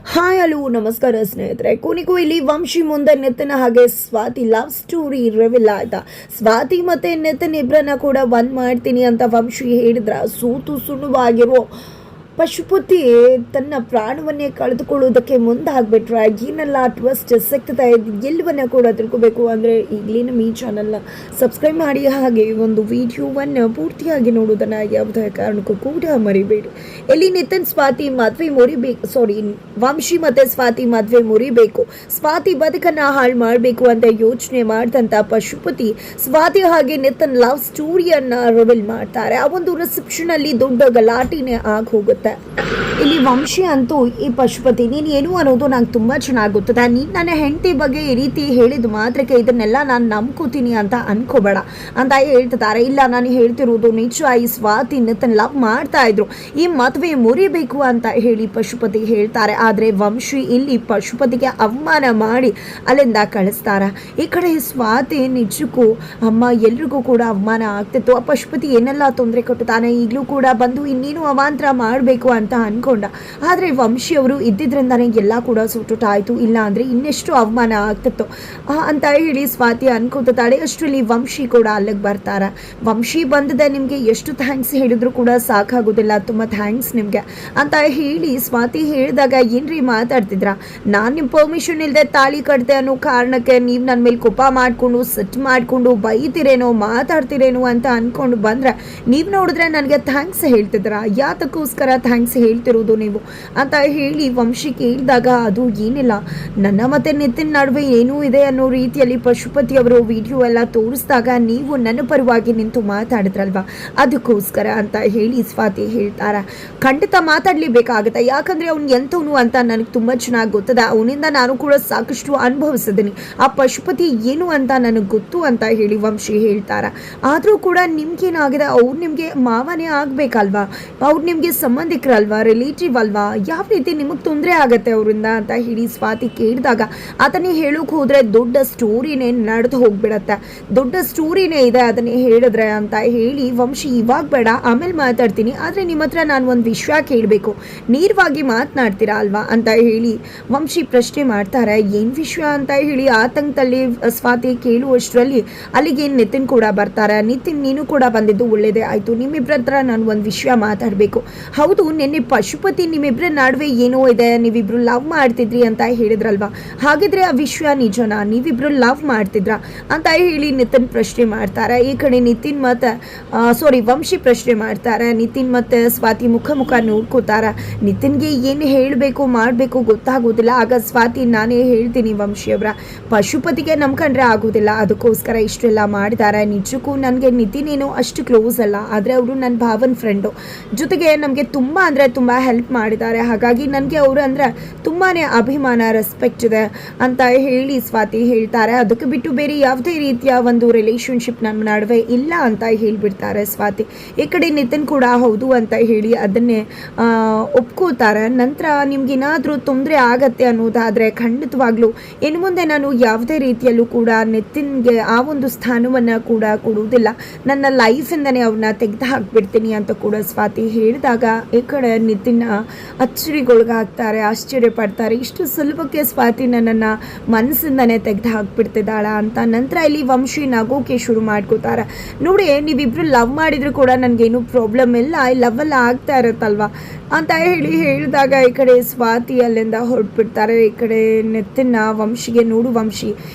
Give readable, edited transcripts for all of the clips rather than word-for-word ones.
Hi hello ನಮಸ್ಕಾರ ಸ್ನೇಹಿತರೆ. ಕೊನೆಗೂ ಇಲ್ಲಿ ವಂಶಿ ಮುಂದೆ ನಿತಿನ್ ಹಾಗೆ ಸ್ವಾತಿ ಲವ್ ಸ್ಟೋರಿ ರಿವೀಲ್ ಆಯ್ತಾ. ಸ್ವಾತಿ ಮತ್ತೆ ನಿತಿನ್ ಇಬ್ಬರನ್ನ ಕೂಡ ಒಂದ್ ಮಾಡ್ತೀನಿ ಅಂತ ವಂಶಿ ಹೇಳಿದ್ರ ಸೂತು ಸುಣ್ಣವಾಗಿರೋ ಪಶುಪತಿ ತನ್ನ ಪ್ರಾಣವನ್ನೇ ಕಳೆದುಕೊಳ್ಳೋದಕ್ಕೆ ಮುಂದಾಗ್ಬಿಟ್ರೆ ಏನೆಲ್ಲ ಟ್ವಿಸ್ಟ್ ಸಿಗ್ತದೆ ಎಲ್ಲವನ್ನ ಕೂಡ ತಿಳ್ಕೋಬೇಕು ಅಂದರೆ ಈಗಲೇ ನಮ್ಮ ಈ ಚಾನಲ್ನ ಸಬ್ಸ್ಕ್ರೈಬ್ ಮಾಡಿ, ಹಾಗೆ ಒಂದು ವಿಡಿಯೋವನ್ನು ಪೂರ್ತಿಯಾಗಿ ನೋಡೋದನ್ನು ಯಾವುದೇ ಕಾರಣಕ್ಕೂ ಕೂಡ ಮರಿಬೇಡಿ. ಇಲ್ಲಿ ನಿತಿನ್ ಸ್ವಾತಿ ಮದುವೆ ಮುರಿಬೇಕು, ವಂಶಿ ಮತ್ತು ಸ್ವಾತಿ ಮದುವೆ ಮುರಿಬೇಕು, ಸ್ವಾತಿ ಬದುಕನ್ನು ಹಾಳು ಮಾಡಬೇಕು ಅಂತ ಯೋಚನೆ ಮಾಡಿದಂಥ ಪಶುಪತಿ ಸ್ವಾತಿ ಹಾಗೆ ನಿತಿನ್ ಲವ್ ಸ್ಟೋರಿಯನ್ನು ರಿವೀಲ್ ಮಾಡ್ತಾರೆ. ಆ ಒಂದು ರಿಸೆಪ್ಷನಲ್ಲಿ ದೊಡ್ಡ ಗಲಾಟೆನೇ ಆಗಿ ಹೋಗುತ್ತೆ. ಇಲ್ಲಿ ವಂಶಿ ಅಂತೂ ಈ ಪಶುಪತಿ ನೀನು ಏನು ಅನ್ನೋದು ನಂಗೆ ತುಂಬ ಚೆನ್ನಾಗಿ ಗೊತ್ತದೆ, ನೀನು ನನ್ನ ಹೆಂಡತಿ ಬಗ್ಗೆ ಈ ರೀತಿ ಹೇಳಿದ ಮಾತ್ರಕ್ಕೆ ಇದನ್ನೆಲ್ಲ ನಾನು ನಂಬ್ಕೋತೀನಿ ಅಂತ ಅನ್ಕೋಬೇಡ ಅಂತ ಹೇಳ್ತಿದ್ದಾರೆ. ಇಲ್ಲ, ನಾನು ಹೇಳ್ತಿರೋದು ನಿಜ, ಈ ಸ್ವಾತಿ ನಿತಿನ್ ಲವ್ ಮಾಡ್ತಾ ಇದ್ರು, ಈ ಮದುವೆ ಮುರಿಬೇಕು ಅಂತ ಹೇಳಿ ಪಶುಪತಿ ಹೇಳ್ತಾರೆ. ಆದರೆ ವಂಶಿ ಇಲ್ಲಿ ಪಶುಪತಿಗೆ ಅವಮಾನ ಮಾಡಿ ಅಲ್ಲಿಂದ ಕಳಿಸ್ತಾರೆ. ಈ ಕಡೆ ಸ್ವಾತಿ ನಿಜಕ್ಕೂ ಅಮ್ಮ ಎಲ್ರಿಗೂ ಕೂಡ ಅವಮಾನ ಆಗ್ತಿತ್ತು. ಆ ಪಶುಪತಿ ಏನೆಲ್ಲ ತೊಂದರೆ ಕೊಟ್ಟುತ್ತಾನೆ, ಈಗಲೂ ಕೂಡ ಬಂದು ಇನ್ನೇನು ಅವಾಂತರ ಮಾಡಬೇಕು ಅಂತ ಅನ್ಕೊಂಡ. ಆದರೆ ವಂಶಿಯವರು ಇದ್ದಿದ್ರಿಂದಾನೆ ಎಲ್ಲ ಕೂಡ ಸುಟ್ಟುಟಾಯ್ತು, ಇಲ್ಲ ಅಂದ್ರೆ ಇನ್ನೆಷ್ಟು ಅವಮಾನ ಆಗ್ತಿತ್ತು ಅಂತ ಹೇಳಿ ಸ್ವಾತಿ ಅನ್ಕೋತಾಳೆ. ಅಷ್ಟರಲ್ಲಿ ವಂಶಿ ಕೂಡ ಅಲ್ಲಿಗೆ ಬರ್ತಾರೆ. ವಂಶಿ ಬಂದದೆ, ನಿಮ್ಗೆ ಎಷ್ಟು ಥ್ಯಾಂಕ್ಸ್ ಹೇಳಿದ್ರು ಕೂಡ ಸಾಕಾಗೋದಿಲ್ಲ, ತುಂಬಾ ಥ್ಯಾಂಕ್ಸ್ ನಿಮ್ಗೆ ಅಂತ ಹೇಳಿ ಸ್ವಾತಿ ಹೇಳಿದಾಗ ಏನ್ರಿ ಮಾತಾಡ್ತಿದ್ರ, ನಾನು ನಿಮ್ಮ ಪರ್ಮಿಷನ್ ಇಲ್ಲದೆ ತಾಳಿ ಕಟ್ದೆ ಅನ್ನೋ ಕಾರಣಕ್ಕೆ ನೀವು ನನ್ನ ಮೇಲೆ ಕೋಪ ಮಾಡ್ಕೊಂಡು ಸಿಟ್ ಮಾಡ್ಕೊಂಡು ಬೈತಿರೇನೋ ಮಾತಾಡ್ತಿರೇನೋ ಅಂತ ಅನ್ಕೊಂಡು ಬಂದ್ರೆ ನೀವು ನೋಡಿದ್ರೆ ನನಗೆ ಥ್ಯಾಂಕ್ಸ್ ಹೇಳ್ತಿದ್ರ, ಯಾತಕ್ಕೋಸ್ಕರ ಥ್ಯಾಂಕ್ಸ್ ಹೇಳ್ತಿರೋದು ನೀವು ಅಂತ ಹೇಳಿ ವಂಶಿ ಕೇಳಿದಾಗ ಅದು ಏನಿಲ್ಲ, ನನ್ನ ಮತ್ತೆ ನಿತಿನ್ ನಡುವೆ ಏನೂ ಇದೆ ಅನ್ನೋ ರೀತಿಯಲ್ಲಿ ಪಶುಪತಿ ಅವರು ವಿಡಿಯೋ ಎಲ್ಲ ತೋರಿಸಿದಾಗ ನೀವು ನನ್ನ ಪರವಾಗಿ ನಿಂತು ಮಾತಾಡಿದ್ರಲ್ವಾ, ಅದಕ್ಕೋಸ್ಕರ ಅಂತ ಹೇಳಿ ಸ್ವಾತಿ ಹೇಳ್ತಾರ. ಖಂಡಿತ ಮಾತಾಡ್ಲೇಬೇಕಾಗತ್ತೆ, ಯಾಕಂದ್ರೆ ಅವ್ನು ಎಂಥವನು ಅಂತ ನನಗೆ ತುಂಬಾ ಚೆನ್ನಾಗಿ ಗೊತ್ತದ, ಅವನಿಂದ ನಾನು ಕೂಡ ಸಾಕಷ್ಟು ಅನುಭವಿಸಿದ್ದೀನಿ, ಆ ಪಶುಪತಿ ಏನು ಅಂತ ನನಗೆ ಗೊತ್ತು ಅಂತ ಹೇಳಿ ವಂಶಿ ಹೇಳ್ತಾರ. ಆದರೂ ಕೂಡ ನಿಮ್ಗೇನಾಗಿದೆ, ಅವ್ರು ನಿಮ್ಗೆ ಮಾವನೇ ಆಗ್ಬೇಕಲ್ವಾ, ಅವ್ರು ನಿಮ್ಗೆ ಸಂಬಂಧಿಕರಲ್ವಾ, ರಿಲೇಟಿವ್ ಅಲ್ವಾ, ಯಾವ ರೀತಿ ನಿಮಗೆ ತೊಂದರೆ ಆಗತ್ತೆ ಅವರಿಂದ ಅಂತ ಹೇಳಿ ಸ್ವಾತಿ ಕೇಳಿದಾಗ ಅದನ್ನೇ ಹೇಳೋಕೆ ಹೋದ್ರೆ ದೊಡ್ಡ ಸ್ಟೋರಿನೇ ನಡೆದು ಹೋಗ್ಬಿಡತ್ತೆ, ದೊಡ್ಡ ಸ್ಟೋರಿನೇ ಇದೆ ಅದನ್ನೇ ಹೇಳಿದ್ರೆ ಅಂತ ಹೇಳಿ ವಂಶಿ ಇವಾಗ ಬೇಡ ಆಮೇಲೆ ಮಾತಾಡ್ತೀನಿ, ಆದರೆ ನಿಮ್ಮ ಹತ್ರ ನಾನು ಒಂದು ವಿಷಯ ಕೇಳಬೇಕು, ನೇರವಾಗಿ ಮಾತನಾಡ್ತೀರಾ ಅಲ್ವಾ ಅಂತ ಹೇಳಿ ವಂಶಿ ಪ್ರಶ್ನೆ ಮಾಡ್ತಾರೆ. ಏನು ವಿಷಯ ಅಂತ ಹೇಳಿ ಆತಂಕದಲ್ಲಿ ಸ್ವಾತಿ ಕೇಳುವಷ್ಟರಲ್ಲಿ ಅಲ್ಲಿಗೆ ನಿತಿನ್ ಕೂಡ ಬರ್ತಾರೆ. ನಿತಿನ್ ನೀನು ಕೂಡ ಬಂದಿದ್ದು ಒಳ್ಳೇದೇ ಆಯಿತು, ನಿಮ್ಮಿಬ್ಬರ ಹತ್ರ ನಾನು ಒಂದು ವಿಷಯ ಮಾತಾಡಬೇಕು. ಹೌದು, ನಿನ್ನೆ ಪಶುಪತಿ ನಿಮ್ಮಿಬ್ಬರ ನಡುವೆ ಏನೋ ಇದೆ, ನೀವಿಬ್ರು ಲವ್ ಮಾಡ್ತಿದ್ರಿ ಅಂತ ಹೇಳಿದ್ರಲ್ವಾ, ಹಾಗಿದ್ರೆ ಆ ವಿಷಯ ನಿಜನಾ, ನೀವಿಬ್ರು ಲವ್ ಮಾಡ್ತಿದ್ರ ಅಂತ ಹೇಳಿ ನಿತಿನ್ ಪ್ರಶ್ನೆ ಮಾಡ್ತಾರೆ. ಈ ಕಡೆ ನಿತಿನ್ ಮತ್ತೆ ವಂಶಿ ಪ್ರಶ್ನೆ ಮಾಡ್ತಾರೆ. ನಿತಿನ್ ಮತ್ತೆ ಸ್ವಾತಿ ಮುಖ ನೋಡ್ಕೋತಾರ. ನಿತಿನ್ಗೆ ಏನು ಹೇಳಬೇಕು ಮಾಡಬೇಕು ಗೊತ್ತಾಗೋದಿಲ್ಲ. ಆಗ ಸ್ವಾತಿ ನಾನೇ ಹೇಳ್ತೀನಿ ವಂಶಿಯವರ, ಪಶುಪತಿಗೆ ನಂಬ್ಕೊಂಡ್ರೆ ಆಗೋದಿಲ್ಲ, ಅದಕ್ಕೋಸ್ಕರ ಇಷ್ಟೆಲ್ಲ ಮಾಡಿದ್ದಾರೆ. ನಿಜಕ್ಕೂ ನನಗೆ ನಿತಿನ್ ಏನೋ ಅಷ್ಟು ಕ್ಲೋಸ್ ಅಲ್ಲ, ಆದರೆ ಅವರು ನನ್ನ ಭಾವನ್ ಫ್ರೆಂಡು, ಜೊತೆಗೆ ನಮಗೆ ತುಂಬ ಅಂದರೆ ತುಂಬ ಹೆಲ್ಪ್ ಮಾಡಿದ್ದಾರೆ, ಹಾಗಾಗಿ ನನಗೆ ಅವರು ಅಂದರೆ ತುಂಬಾ ಅಭಿಮಾನ ರೆಸ್ಪೆಕ್ಟ್ ಇದೆ ಅಂತ ಹೇಳಿ ಸ್ವಾತಿ ಹೇಳ್ತಾರೆ. ಅದಕ್ಕೆ ಬಿಟ್ಟು ಬೇರೆ ಯಾವುದೇ ರೀತಿಯ ಒಂದು ರಿಲೇಶನ್ಶಿಪ್ ನಮ್ಮ ನಡುವೆ ಇಲ್ಲ ಅಂತ ಹೇಳಿಬಿಡ್ತಾರೆ ಸ್ವಾತಿ. ಈ ಕಡೆ ನಿತಿನ್ ಕೂಡ ಹೌದು ಅಂತ ಹೇಳಿ ಅದನ್ನೇ ಒಪ್ಕೋತಾರೆ. ನಂತರ ನಿಮ್ಗೇನಾದರೂ ತೊಂದರೆ ಆಗತ್ತೆ ಅನ್ನೋದಾದರೆ ಖಂಡಿತವಾಗ್ಲೂ ಇನ್ನು ಮುಂದೆ ನಾನು ಯಾವುದೇ ರೀತಿಯಲ್ಲೂ ಕೂಡ ನಿತಿನ್ಗೆ ಆ ಒಂದು ಸ್ಥಾನವನ್ನು ಕೂಡ ಕೊಡುವುದಿಲ್ಲ, ನನ್ನ ಲೈಫಿಂದನೇ ಅವ್ರನ್ನ ತೆಗೆದು ಹಾಕ್ಬಿಡ್ತೀನಿ ಅಂತ ಕೂಡ ಸ್ವಾತಿ ಹೇಳಿದಾಗ ಈ ಕಡೆ ನಿತಿನ್ ಅಚ್ಚರಿಗೊಳಗಾಗ್ತಾರೆ, ಆಶ್ಚರ್ಯ ಪಡ್ತಾರೆ, ಇಷ್ಟು ಸುಲಭಕ್ಕೆ ಸ್ವಾತಿ ನನ್ನನ್ನು ಮನಸ್ಸಿಂದನೇ ತೆಗೆದು ಹಾಕ್ಬಿಡ್ತಿದ್ದಾಳ ಅಂತ. ನಂತರ ಇಲ್ಲಿ ವಂಶಿ ನಗೋಕೆ ಶುರು ಮಾಡ್ಕೋತಾರೆ. ನೋಡಿ, ನೀವಿಬ್ರು ಲವ್ ಮಾಡಿದ್ರು ಕೂಡ ನನಗೇನು ಪ್ರಾಬ್ಲಮ್ ಇಲ್ಲ, ಲವ್ ಎಲ್ಲ ಆಗ್ತಾ ಇರುತ್ತಲ್ವ ಅಂತ ಹೇಳಿ ಹೇಳಿದಾಗ ಈ ಕಡೆ ಸ್ವಾತಿ ಅಲ್ಲಿಂದ ಹೊರಟ್ಬಿಡ್ತಾರೆ. ಈ ಕಡೆ ನಿತಿನ್ ವಂಶಿಗೆ, ನೋಡು ವಂಶಿ,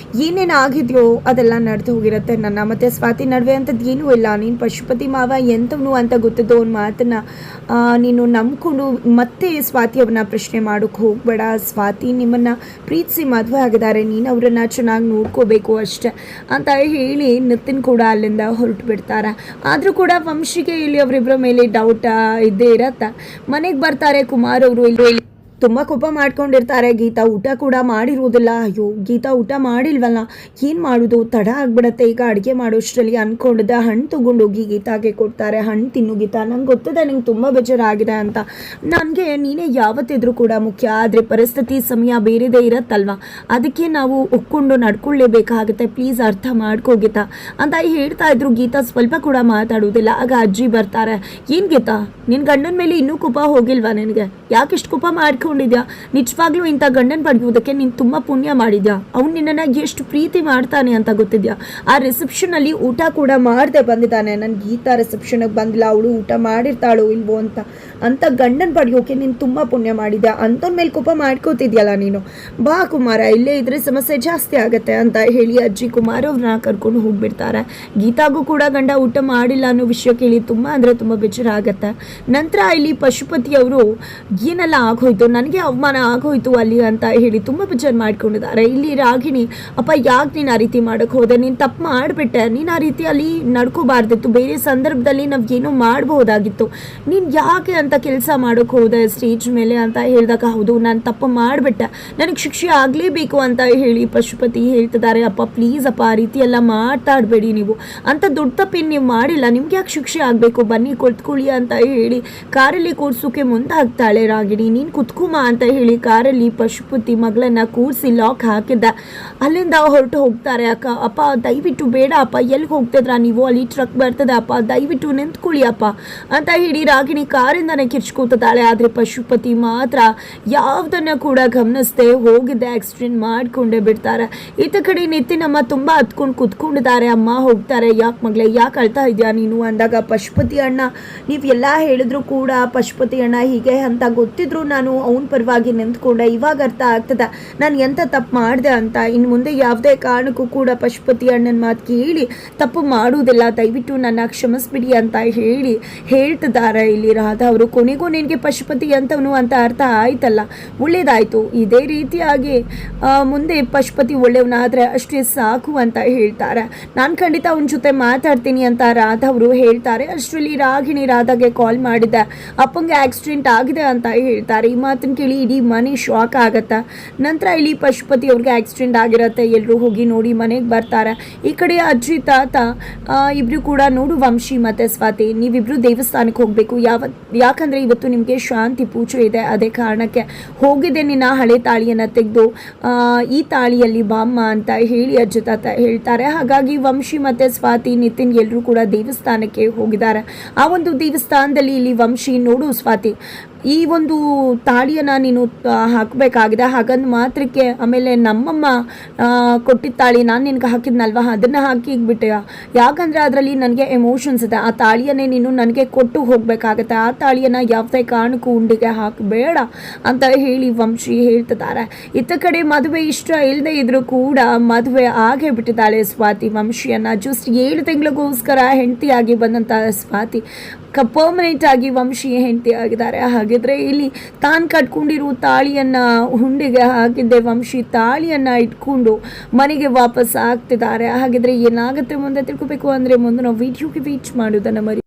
ಏನೇನು ಆಗಿದೆಯೋ ಅದೆಲ್ಲ ನಡೆದು ಹೋಗಿರುತ್ತೆ, ನನ್ನ ಮತ್ತೆ ಸ್ವಾತಿ ನಡುವೆ ಅಂಥದ್ದು ಏನೂ ಇಲ್ಲ, ನೀನು ಪಶುಪತಿ ಮಾವ ಎಂಥವನು ಅಂತ ಗೊತ್ತಿದ್ದು ಒಂದು ಮಾತನ್ನ ನೀನು ನಂಬ್ಕೊಂಡು ಮತ್ತೆ ಸ್ವಾತಿ ಅವ್ರನ್ನ ಪ್ರಶ್ನೆ ಮಾಡೋಕ್ಕೆ ಹೋಗಬೇಡ. ಸ್ವಾತಿ ನಿಮ್ಮನ್ನು ಪ್ರೀತಿಸಿ ಮದುವೆ ಆಗಿದ್ದಾರೆ, ನೀನು ಅವರನ್ನ ಚೆನ್ನಾಗಿ ನೋಡ್ಕೋಬೇಕು ಅಷ್ಟೆ ಅಂತ ಹೇಳಿ ನಿತಿನ್ ಕೂಡ ಅಲ್ಲಿಂದ ಹೊರಟು ಬಿಡ್ತಾರೆ. ಆದರೂ ಕೂಡ ವಂಶಿಗೆ ಇಲ್ಲಿ ಅವರಿಬ್ಬರ ಮೇಲೆ ಡೌಟ್ ಇದ್ದೇ ಇರತ್ತೆ. ಮನೆಗೆ ಬರ್ತಾರೆ ಕುಮಾರ್ ಅವರು. ಇಲ್ಲಿ ತುಂಬ ಕೋಪ ಮಾಡ್ಕೊಂಡಿರ್ತಾರೆ. ಗೀತಾ ಊಟ ಕೂಡ ಮಾಡಿರೋದಿಲ್ಲ. ಅಯ್ಯೋ, ಗೀತಾ ಊಟ ಮಾಡಿಲ್ವಲ್ಲ, ಏನು ಮಾಡೋದು, ತಡ ಆಗ್ಬಿಡತ್ತೆ. ಈಗ ಅಡುಗೆ ಮಾಡೋಷ್ಟರಲ್ಲಿ ಅಂದ್ಕೊಂಡಿದ್ದ ಹಣ್ಣು ತೊಗೊಂಡೋಗಿ ಗೀತಾಗೆ ಕೊಡ್ತಾರೆ. ಹಣ್ಣು ತಿನ್ನು ಗೀತಾ, ನಂಗೆ ಗೊತ್ತದೆ ನಿಂಗೆ ತುಂಬ ಬೇಜಾರಾಗಿದೆ ಅಂತ, ನನಗೆ ನೀನೇ ಯಾವತ್ತಿದ್ರೂ ಕೂಡ ಮುಖ್ಯ, ಆದರೆ ಪರಿಸ್ಥಿತಿ ಸಮಯ ಬೇರೆದೇ ಇರತ್ತಲ್ವ, ಅದಕ್ಕೆ ನಾವು ಒಕ್ಕೊಂಡು ನಡ್ಕೊಳ್ಳೇಬೇಕಾಗುತ್ತೆ, ಪ್ಲೀಸ್ ಅರ್ಥ ಮಾಡ್ಕೋ ಗೀತಾ ಅಂತ ಹೇಳ್ತಾ ಇದ್ರು. ಗೀತಾ ಸ್ವಲ್ಪ ಕೂಡ ಮಾತಾಡೋದಿಲ್ಲ. ಆಗ ಅಜ್ಜಿ ಬರ್ತಾರೆ. ಏನು ಗೀತಾ, ನಿನ್ನ ಗಂಡನ ಮೇಲೆ ಇನ್ನೂ ಕೋಪ ಹೋಗಿಲ್ವಾ ನಿನಗೆ, ಯಾಕೆ ಇಷ್ಟು ಕೋಪ ಮಾಡ್ಕೊ ಮಾಡ್ಕೊಂಡಿದ್ಯಾ, ನಿಜವಾಗ್ಲೂ ಇಂಥ ಗಂಡನ ಪಡೆಯುವುದಕ್ಕೆ ನೀನು ತುಂಬ ಪುಣ್ಯ ಮಾಡಿದ್ಯಾ, ಅವ್ನು ನಿನ್ನನ್ನು ಎಷ್ಟು ಪ್ರೀತಿ ಮಾಡ್ತಾನೆ ಅಂತ ಗೊತ್ತಿದ್ಯಾ. ಆ ರಿಸೆಪ್ಷನಲ್ಲಿ ಊಟ ಕೂಡ ಮಾಡದೆ ಬಂದಿದ್ದಾನೆ, ನನ್ನ ಗೀತಾ ರಿಸೆಪ್ಷನ್ಗೆ ಬಂದಿಲ್ಲ, ಅವಳು ಊಟ ಮಾಡಿರ್ತಾಳೋ ಇಲ್ವೋ ಅಂತ ಗಂಡನ ಪಡೆಯೋಕೆ ನೀನು ತುಂಬ ಪುಣ್ಯ ಮಾಡಿದ್ಯಾ. ಅಂಥವ್ನ ಮೇಲೆ ಕೋಪ ಮಾಡ್ಕೋತಿದ್ಯಲ್ಲ ನೀನು, ಬಾ ಕುಮಾರ ಇಲ್ಲೇ ಇದ್ರೆ ಸಮಸ್ಯೆ ಜಾಸ್ತಿ ಆಗುತ್ತೆ ಅಂತ ಹೇಳಿ ಅಜ್ಜಿ ಕುಮಾರ್ ಅವ್ರನ್ನ ಕರ್ಕೊಂಡು ಹೋಗ್ಬಿಡ್ತಾರೆ. ಗೀತಾಗೂ ಕೂಡ ಗಂಡ ಊಟ ಮಾಡಿಲ್ಲ ಅನ್ನೋ ವಿಷಯ ಕೇಳಿ ತುಂಬ ಅಂದರೆ ತುಂಬ ಬೇಜಾರಾಗತ್ತೆ. ನಂತರ ಇಲ್ಲಿ ಪಶುಪತಿ ಅವರು ಏನೆಲ್ಲ ಆಗೋಯ್ತು, ನನಗೆ ಅವಮಾನ ಆಗೋಯ್ತು ಅಲ್ಲಿ ಅಂತ ಹೇಳಿ ತುಂಬ ಬೇಜಾರು ಮಾಡ್ಕೊಂಡಿದ್ದಾರೆ. ಇಲ್ಲಿ ರಾಗಿಣಿ, ಅಪ್ಪ ಯಾಕೆ ನೀನು ಆ ರೀತಿ ಮಾಡೋಕ್ಕೆ ಹೋದೆ, ನೀನು ತಪ್ಪು ಮಾಡಿಬಿಟ್ಟೆ, ನೀನು ಆ ರೀತಿ ಅಲ್ಲಿ ನಡ್ಕೋಬಾರ್ದಿತ್ತು, ಬೇರೆ ಸಂದರ್ಭದಲ್ಲಿ ನಾವು ಏನೋ ಮಾಡ್ಬೋದಾಗಿತ್ತು, ನೀನು ಯಾಕೆ ಅಂತ ಕೆಲಸ ಮಾಡೋಕ್ಕೆ ಹೋದೆ ಸ್ಟೇಜ್ ಮೇಲೆ ಅಂತ ಹೇಳಿದಾಗ, ಹೌದು ನಾನು ತಪ್ಪು ಮಾಡಿಬಿಟ್ಟೆ, ನನಗೆ ಶಿಕ್ಷೆ ಆಗಲೇಬೇಕು ಅಂತ ಹೇಳಿ ಪಶುಪತಿ ಹೇಳ್ತಿದ್ದಾರೆ. ಅಪ್ಪ ಪ್ಲೀಸ್ ಅಪ್ಪ ಆ ರೀತಿ ಎಲ್ಲ ಮಾತಾಡಬೇಡಿ, ನೀವು ಅಂತ ದೊಡ್ಡ ತಪ್ಪೇನು ನೀವು ಮಾಡಿಲ್ಲ, ನಿಮ್ಗೆ ಯಾಕೆ ಶಿಕ್ಷೆ ಆಗಬೇಕು, ಬನ್ನಿ ಕುತ್ಕೊಳ್ಳಿ ಅಂತ ಹೇಳಿ ಕಾರಲ್ಲಿ ಕೂರ್ಸೋಕೆ ಮುಂದಾಗ್ತಾಳೆ ರಾಗಿಣಿ. ನೀನು ಕುತ್ಕುಮ ಅಂತ ಹೇಳಿ ಕಾರಲ್ಲಿ ಪಶುಪತಿ ಮಗಳನ್ನ ಕೂರಿಸಿ ಲಾಕ್ ಹಾಕಿದ್ದ. ಅಲ್ಲಿಂದ ಹೊರಟು ಹೋಗ್ತಾರೆ. ಅಪ್ಪ ದಯವಿಟ್ಟು ಬೇಡ ಅಪ್ಪ, ಎಲ್ಲಿಗೆ ಹೋಗ್ತಿದ್ರ ನೀವು, ಅಲ್ಲಿ ಟ್ರಕ್ ಬರ್ತದೆ ಅಪ್ಪ, ದಯವಿಟ್ಟು ನಿಂತ್ಕೊಳ್ಳಿ ಅಪ್ಪ ಅಂತ ಹೇಳಿ ರಾಗಿಣಿ ಕಾರಿಂದನೇ ಕಿರ್ಚ್ಕೋತಿದ್ದಾಳೆ. ಆದರೆ ಪಶುಪತಿ ಮಾತ್ರ ಯಾವುದನ್ನು ಕೂಡ ಗಮನಿಸದೆ ಹೋಗಿದ್ದೆ ಆಕ್ಸಿಡೆಂಟ್ ಮಾಡಿಕೊಂಡೇ ಬಿಡ್ತಾರೆ. ಈತ ಕಡೆ ನಿತಿನಮ್ಮ ತುಂಬ ಹತ್ಕೊಂಡು ಕುತ್ಕೊಂಡಿದ್ದಾರೆ. ಅಮ್ಮ ಹೋಗ್ತಾರೆ, ಯಾಕೆ ಮಗಳೇ ಯಾಕೆ ಅಳ್ತಾ ಇದೆಯಾ ನೀನು ಅಂದಾಗ, ಪಶುಪತಿ ಅಣ್ಣ ನೀವು ಎಲ್ಲ ಹೇಳಿದ್ರು ಕೂಡ ಪಶುಪತಿ ಅಣ್ಣ ಹೀಗೆ ಅಂತ ಗೊತ್ತಿದ್ರು ನಾನು ಅವನ ಪರವಾಗಿ ನಿಂತ್ಕೊಂಡೆ, ಇವಾಗ ಅರ್ಥ ಆಗ್ತದೆ ನಾನು ಎಂಥ ತಪ್ಪು ಮಾಡಿದೆ ಅಂತ. ಇನ್ನು ಮುಂದೆ ಯಾವುದೇ ಕಾರಣಕ್ಕೂ ಕೂಡ ಪಶುಪತಿ ಅಣ್ಣನ ಮಾತು ಕೇಳಿ ತಪ್ಪು ಮಾಡುವುದಿಲ್ಲ, ದಯವಿಟ್ಟು ನನ್ನ ಕ್ಷಮಿಸ್ಬಿಡಿ ಅಂತ ಹೇಳಿ ಹೇಳ್ತಿದ್ದಾರೆ. ಇಲ್ಲಿ ರಾಧಾ ಅವರು, ಕೊನೆಗೂ ನಿನಗೆ ಪಶುಪತಿ ಅಂತವನು ಅಂತ ಅರ್ಥ ಆಯ್ತಲ್ಲ, ಒಳ್ಳೇದಾಯ್ತು, ಇದೇ ರೀತಿಯಾಗಿ ಮುಂದೆ ಪಶುಪತಿ ಒಳ್ಳೆಯವನಾದರೆ ಅಷ್ಟೇ ಸಾಕು ಅಂತ ಹೇಳ್ತಾರೆ. ನಾನು ಖಂಡಿತ ಅವನ ಜೊತೆ ಮಾತಾಡ್ತೀನಿ ಅಂತ ರಾಧಾ ಅವರು ಹೇಳ್ತಾರೆ. ಅಷ್ಟರಲ್ಲಿ ರಾಗಿಣಿ ರಾಧಾಗೆ ಕಾಲ್ ಮಾಡಿದ್ದೆ, ಅಪ್ಪಂಗೆ ಆಕ್ಸಿಡೆಂಟ್ ಆಗಿದೆ ಅಂತ ಹೇಳ್ತಾರೆ. ಈ ಮಾತನ್ನು ಕೇಳಿ ಇಡೀ ಮನೆ ಶಾಕ್ ಆಗತ್ತೆ. ನಂತರ ಇಲ್ಲಿ ಪಶುಪತಿ ಅವ್ರಿಗೆ ಆಕ್ಸಿಡೆಂಟ್ ಆಗಿರುತ್ತೆ, ಎಲ್ಲರೂ ಹೋಗಿ ನೋಡಿ ಮನೆಗೆ ಬರ್ತಾರೆ. ಈ ಕಡೆ ಅಜ್ಜಿ ತಾತ ಇಬ್ರು ಕೂಡ, ನೋಡು ವಂಶಿ ಮತ್ತು ಸ್ವಾತಿ ನೀವಿಬ್ರು ದೇವಸ್ಥಾನಕ್ಕೆ ಹೋಗಬೇಕು, ಯಾಕಂದರೆ ಇವತ್ತು ನಿಮಗೆ ಶಾಂತಿ ಪೂಜೆ ಇದೆ, ಅದೇ ಕಾರಣಕ್ಕೆ ಹೋಗಿದೆ ನಿನ್ನ ಹಳೆ ತಾಳಿಯನ್ನು ತೆಗೆದು ಈ ತಾಳಿಯಲ್ಲಿ ಬಾಮ್ಮ ಅಂತ ಹೇಳಿ ಅಜ್ಜಿ ತಾತ ಹೇಳ್ತಾರೆ. ಹಾಗಾಗಿ ವಂಶಿ ಮತ್ತು ಸ್ವಾತಿ ನಿತಿನ್ ಎಲ್ಲರೂ ಕೂಡ ದೇವಸ್ಥಾನಕ್ಕೆ ಹೋಗಿದ್ದಾರೆ. ಆ ಒಂದು ದೇವಸ್ಥಾನದಲ್ಲಿ ಇಲ್ಲಿ ವಂಶಿ, ನೋಡು ಸ್ವಾತಿ ಈ ಒಂದು ತಾಳಿಯನ್ನು ನೀನು ಹಾಕಬೇಕಾಗಿದೆ, ಹಾಗಂದು ಮಾತ್ರಕ್ಕೆ ಆಮೇಲೆ ನಮ್ಮಮ್ಮ ಕೊಟ್ಟಿದ್ದ ತಾಳಿ ನಾನು ನಿನಗೆ ಹಾಕಿದ್ನಲ್ವ ಅದನ್ನು ಹಾಕಿಬಿಟ್ಟೆ, ಯಾಕಂದರೆ ಅದರಲ್ಲಿ ನನಗೆ ಎಮೋಷನ್ಸ್ ಇದೆ, ಆ ತಾಳಿಯನ್ನೇ ನೀನು ನನಗೆ ಕೊಟ್ಟು ಹೋಗಬೇಕಾಗತ್ತೆ, ಆ ತಾಳಿಯನ್ನು ಯಾವುದೇ ಕಾರಣಕ್ಕೂ ಉಂಡಿಗೆ ಹಾಕಬೇಡ ಅಂತ ಹೇಳಿ ವಂಶಿ ಹೇಳ್ತಿದ್ದಾರೆ. ಇತ್ತ ಕಡೆ ಮದುವೆ ಇಷ್ಟ ಇಲ್ಲದೆ ಇದ್ರೂ ಕೂಡ ಮದುವೆ ಆಗೇ ಬಿಟ್ಟಿದ್ದಾಳೆ ಸ್ವಾತಿ ವಂಶಿಯನ್ನು. ಜಸ್ಟ್ 7 ತಿಂಗಳಿಗೋಸ್ಕರ ಹೆಂಡತಿಯಾಗಿ ಬಂದಂಥ ಸ್ವಾತಿ ಪರ್ಮನೆಂಟ್ ಆಗಿ ವಂಶಿ ಹೆಂಡತಿ ಆಗಿದ್ದಾರೆ. ಹಾಗಿದ್ರೆ ಇಲ್ಲಿ ತಾನು ಕಟ್ಕೊಂಡಿರೋ ತಾಳಿಯನ್ನು ಹುಂಡಿಗೆ ಹಾಕಿದ್ದೆ ವಂಶಿ ತಾಳಿಯನ್ನು ಇಟ್ಕೊಂಡು ಮನೆಗೆ ವಾಪಸ್ ಆಗ್ತಿದ್ದಾರೆ. ಹಾಗಿದ್ರೆ ಏನಾಗುತ್ತೆ ಮುಂದೆ ತಿಳ್ಕೊಬೇಕು ಅಂದರೆ ಮುಂದೆ ನಾವು ವಿಡಿಯೋಗೆ ವೀಚ್ ಮಾಡೋದನ್ನು ಮರಿ